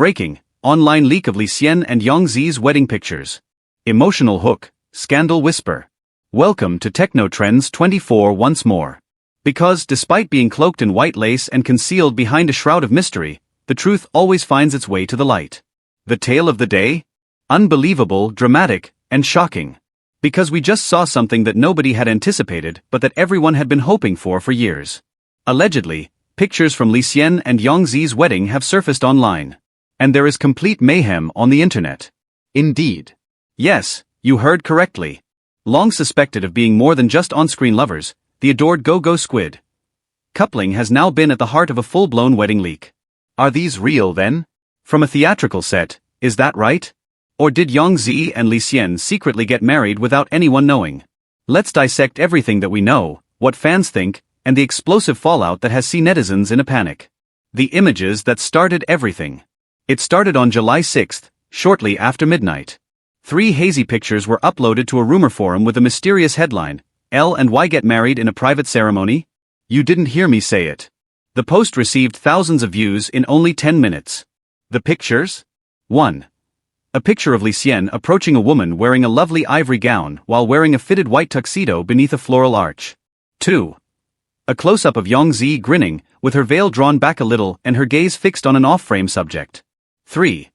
Breaking, online leak of Xian and Yongzi's wedding pictures. Emotional hook, scandal whisper. Welcome to Techno Trends 24 once more. Because, despite being cloaked in white lace and concealed behind a shroud of mystery, the truth always finds its way to the light. The tale of the day? Unbelievable, dramatic, and shocking. Because we just saw something that nobody had anticipated but that everyone had been hoping for years. Allegedly, pictures from Xian and Yongzi's wedding have surfaced online. And there is complete mayhem on the internet. Indeed. Yes, you heard correctly. Long suspected of being more than just on-screen lovers, the adored Go-Go Squid coupling has now been at the heart of a full-blown wedding leak. Are these real then? From a theatrical set, is that right? Or did Yongzi and Xian secretly get married without anyone knowing? Let's dissect everything that we know, what fans think, and the explosive fallout that has seen netizens in a panic. The images that started everything. It started on July 6th, shortly after midnight. 3 hazy pictures were uploaded to a rumor forum with a mysterious headline, L and Y get married in a private ceremony? You didn't hear me say it. The post received thousands of views in only 10 minutes. The pictures? 1. A picture of Xian approaching a woman wearing a lovely ivory gown while wearing a fitted white tuxedo beneath a floral arch. 2. A close-up of Yongzi grinning, with her veil drawn back a little and her gaze fixed on an off-frame subject. 3.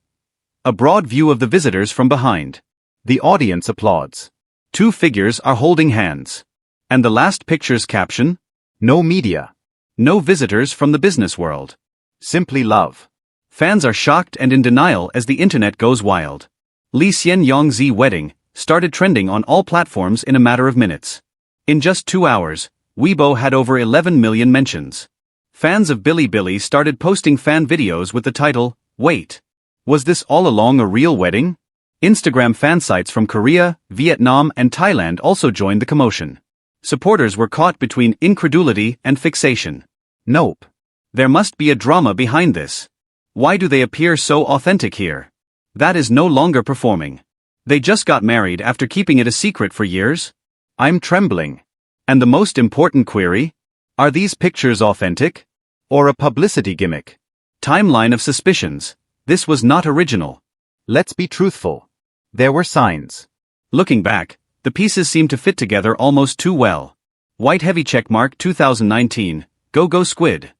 A broad view of the visitors from behind. The audience applauds. 2 figures are holding hands. And the last picture's caption? No media. No visitors from the business world. Simply love. Fans are shocked and in denial as the internet goes wild. Xian Yongzi wedding started trending on all platforms in a matter of minutes. In just 2 hours, Weibo had over 11 million mentions. Fans of Bilibili started posting fan videos with the title, "Wait. Was this all along a real wedding?" Instagram fan sites from Korea, Vietnam and Thailand also joined the commotion. Supporters were caught between incredulity and fixation. Nope. There must be a drama behind this. Why do they appear so authentic here? That is no longer performing. They just got married after keeping it a secret for years? I'm trembling. And the most important query? Are these pictures authentic? Or a publicity gimmick? Timeline of suspicions. This was not original. Let's be truthful. There were signs. Looking back, the pieces seem to fit together almost too well. White heavy checkmark 2019, Go-Go Squid.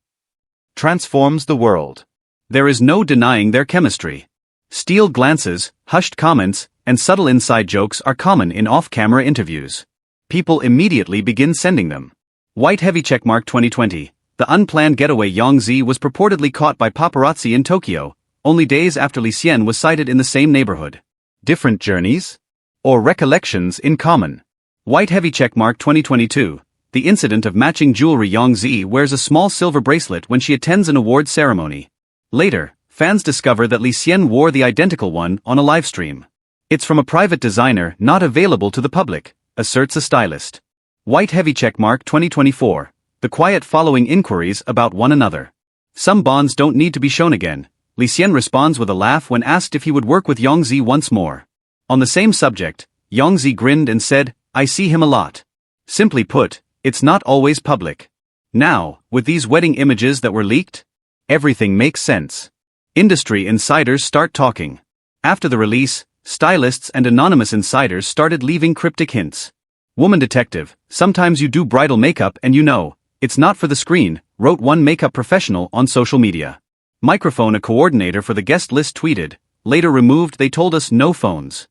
Transforms the world. There is no denying their chemistry. Steal glances, hushed comments, and subtle inside jokes are common in off-camera interviews. People immediately begin sending them. White heavy checkmark 2020, the unplanned getaway Yongzi was purportedly caught by paparazzi in Tokyo, only days after Xian was sighted in the same neighborhood. Different journeys? Or recollections in common? White heavy checkmark 2022, the incident of matching jewelry. Yongzi wears a small silver bracelet when she attends an awards ceremony. Later, fans discover that Xian wore the identical one on a livestream. It's from a private designer not available to the public, asserts a stylist. White heavy checkmark 2024, the quiet following inquiries about one another. Some bonds don't need to be shown again. Xian responds with a laugh when asked if he would work with Yongzi once more. On the same subject, Yongzi grinned and said, "I see him a lot." Simply put, it's not always public. Now, with these wedding images that were leaked, everything makes sense. Industry insiders start talking. After the release, stylists and anonymous insiders started leaving cryptic hints. Woman detective, sometimes you do bridal makeup and you know, it's not for the screen, wrote one makeup professional on social media. Microphone, a coordinator for the guest list, tweeted, later removed. They told us no phones.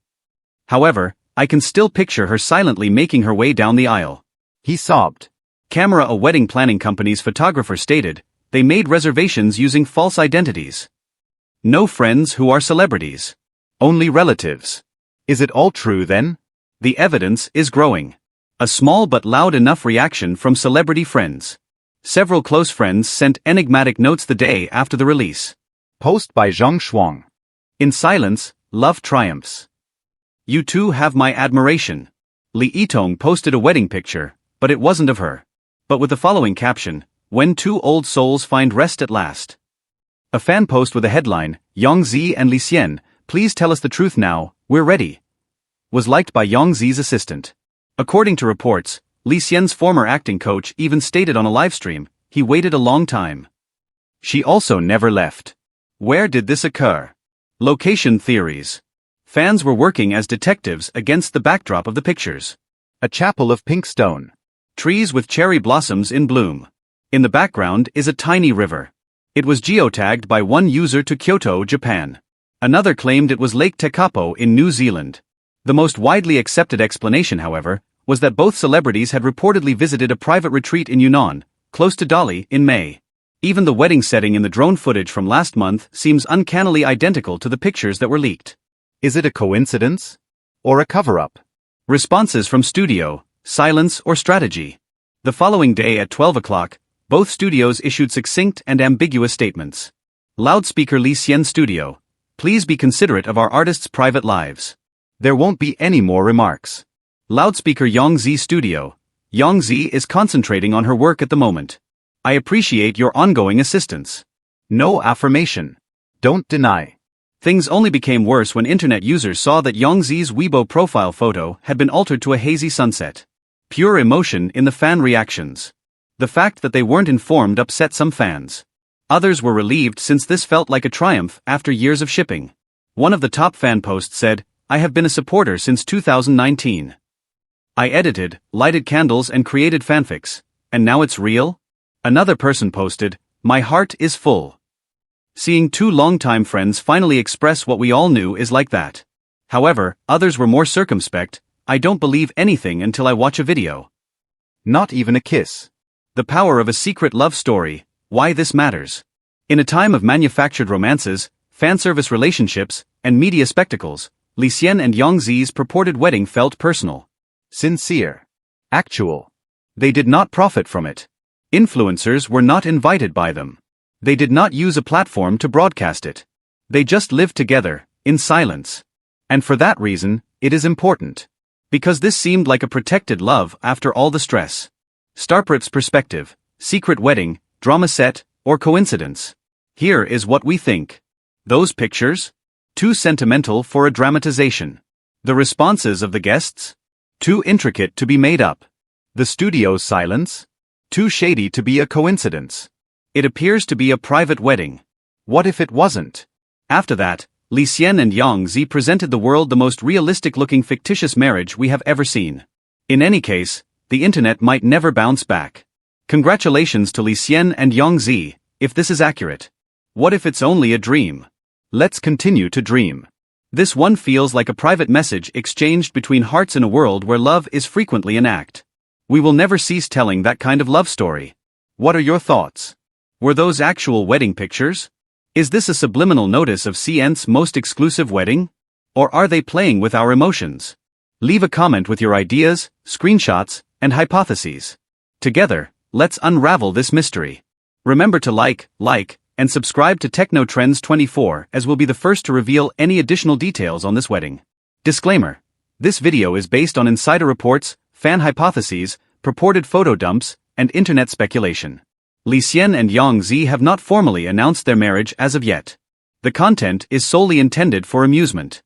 However, I can still picture her silently making her way down the aisle. He sobbed. Camera, a wedding planning company's photographer, stated, they made reservations using false identities. No friends who are celebrities. Only relatives. Is it all true then? The evidence is growing. A small but loud enough reaction from celebrity friends. Several close friends sent enigmatic notes the day after the release. Post by Zhang Shuang. In silence, love triumphs. You too have my admiration. Li Yitong posted a wedding picture, but it wasn't of her. But with the following caption, when 2 old souls find rest at last. A fan post with a headline, Yongzi and Xian, please tell us the truth now, we're ready, was liked by Yongzi's assistant. According to reports, Xian's former acting coach even stated on a livestream, he waited a long time. She also never left. Where did this occur? Location theories. Fans were working as detectives against the backdrop of the pictures. A chapel of pink stone. Trees with cherry blossoms in bloom. In the background is a tiny river. It was geotagged by one user to Kyoto, Japan. Another claimed it was Lake Tekapo in New Zealand. The most widely accepted explanation, however, was that both celebrities had reportedly visited a private retreat in Yunnan, close to Dali, in May. Even the wedding setting in the drone footage from last month seems uncannily identical to the pictures that were leaked. Is it a coincidence? Or a cover-up? Responses from studio, silence or strategy. The following day at 12 o'clock, both studios issued succinct and ambiguous statements. Loudspeaker Xian Studio. Please be considerate of our artists' private lives. There won't be any more remarks. Loudspeaker Yongzi Studio. Yongzi is concentrating on her work at the moment. I appreciate your ongoing assistance. No affirmation. Don't deny. Things only became worse when internet users saw that Yongzi's Weibo profile photo had been altered to a hazy sunset. Pure emotion in the fan reactions. The fact that they weren't informed upset some fans. Others were relieved since this felt like a triumph after years of shipping. One of the top fan posts said, "I have been a supporter since 2019. I edited, lighted candles and created fanfics, and now it's real?" Another person posted, "My heart is full." Seeing two longtime friends finally express what we all knew is like that. However, others were more circumspect. "I don't believe anything until I watch a video. Not even a kiss. The power of a secret love story, why this matters." In a time of manufactured romances, fanservice relationships, and media spectacles, Xian and Yongzi's purported wedding felt personal. Sincere. Actual. They did not profit from it. Influencers were not invited by them. They did not use a platform to broadcast it. They just lived together, in silence. And for that reason, it is important. Because this seemed like a protected love after all the stress. Starprip's perspective, secret wedding, drama set, or coincidence? Here is what we think. Those pictures? Too sentimental for a dramatization. The responses of the guests? Too intricate to be made up. The studio's silence? Too shady to be a coincidence. It appears to be a private wedding. What if it wasn't? After that, Xian and Yongzi presented the world the most realistic-looking fictitious marriage we have ever seen. In any case, the internet might never bounce back. Congratulations to Xian and Yongzi, if this is accurate. What if it's only a dream? Let's continue to dream. This one feels like a private message exchanged between hearts in a world where love is frequently an act. We will never cease telling that kind of love story. What are your thoughts? Were those actual wedding pictures? Is this a subliminal notice of Xian's most exclusive wedding? Or are they playing with our emotions? Leave a comment with your ideas, screenshots, and hypotheses. Together, let's unravel this mystery. Remember to like, and subscribe to Techno Trends 24 as we'll be the first to reveal any additional details on this wedding. Disclaimer. This video is based on insider reports, fan hypotheses, purported photo dumps, and internet speculation. Xian and Yongzi have not formally announced their marriage as of yet. The content is solely intended for amusement.